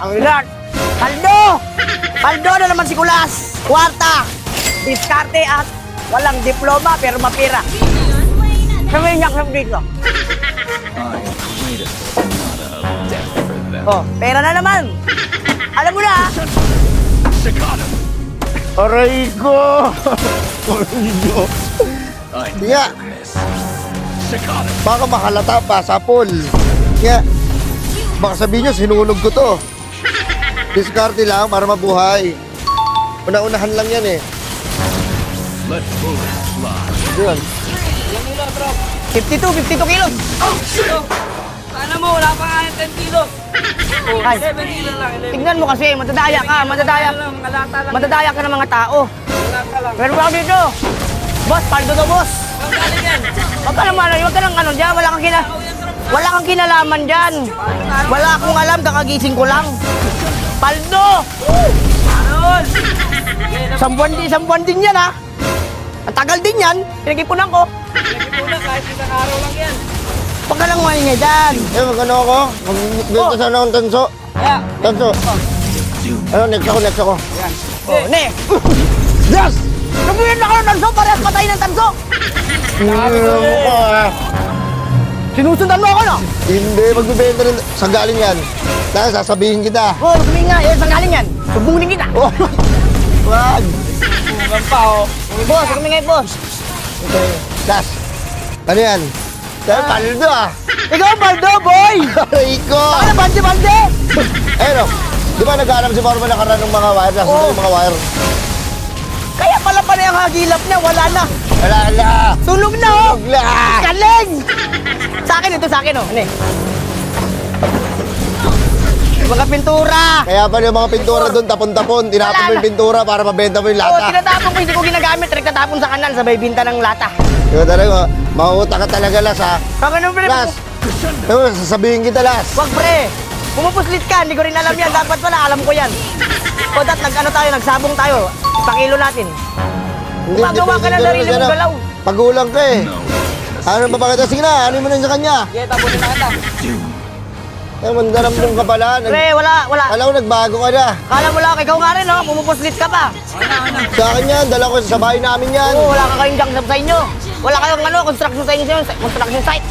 Ang ilan. Paldo! Paldo na naman si Kulas. Kwarta. Diskarte at walang diploma pero mapira. Saminyak lang dito. Oh, pera na naman. Alam mo na. Aray ko! Aray ko! Hindi nga. Baka makalata pa sa pool. Nga. Baka sabihin nyo, sinunog ko to. Diskarte lang para mabuhay. Una-unahan lang yan eh. Yun. 52 kilos. Sana mo, wala pa nga yung 10 kilos. Ay, 7 kilos lang. 11 tignan mo kasi, matadaya ka, matadaya. lang, kalata lang. Matadaya ka ng mga tao. Kalata lang. Pero ako dito. Boss, paldo to, boss. Ang galing yan. Huwag ka naman, huwag ka nang ano dyan, wala kang kinalaman dyan. Wala akong alam, kakagising ko lang. Paldo! Aron! Isang buwan din yan, ha? Ang tagal din yan, pinag-ipunan ko. Nagpipuna kahit isang araw lang yan. Huwag ka lang maingay dyan. Eh, magkano ako? Magbenta sana akong tanso. Kaya, Tanso. Ano, next ako. Oh, ne! Yes! Nabuyan na ako ng tanso, parehas patay ng tanso. Sinusundan mo ako, no? Hindi, magbibenta rin. Saan galing yan? Dahil sasabihin kita. Oh, huminga, saan galing yan? Subunin kita. Oh, wag! bukan pa oh. Boss, humingay, boss. Okay. Das. Ano yan? Dahil paldo ah. Ikaw, paldo, boy! Aray ko! Ano, bandi-bandi? Ayun o. Di ba nag-aalam si Mormon na karan ng mga wire? Nasa Oo. yung mga wire. Kaya pala pala yung hagilap niya, wala na. Wala na! Tulog na, oh! Wala! Galing! Sa akin, ito sa akin, oh. Ano eh? Mga pintura! Kaya pala yung mga pintura doon, tapon-tapon. Tinapon mo yung pintura para mabenta mo yung Oo, lata. tinatapon ko, hindi ko ginagamit. Nagtatapon sa kanal, sabay binta ng lata. Diba talaga, mahuta ka talaga, Las, ha? Kung ano, pre? Las! Diba, sasabihin kita, Las. Wag, pre! Pumupuslit ka, hindi ko rin alam yan. Dapat pala, alam ko yan. O, nag-ano tayo, nagsabong tayo. Pakilo natin. Gumagawa ka na depende sarili talaga mong na. galaw. Pagulang ka eh. Ano ba pakita? Sige na, ano mo na yun sa kanya? Sige, tapunin na kita. Eh, mandaramdam ka pala. Pre, wala. Alam ko, nagbago ka na. Kala mo lang, ikaw nga rin, no? Pumupuslit ka pa. Sa akin yan, dala ko sa bahay namin yan. Oo, wala ka kayong junk shop sa inyo. Wala kayong ano, construction sa inyo, construction site.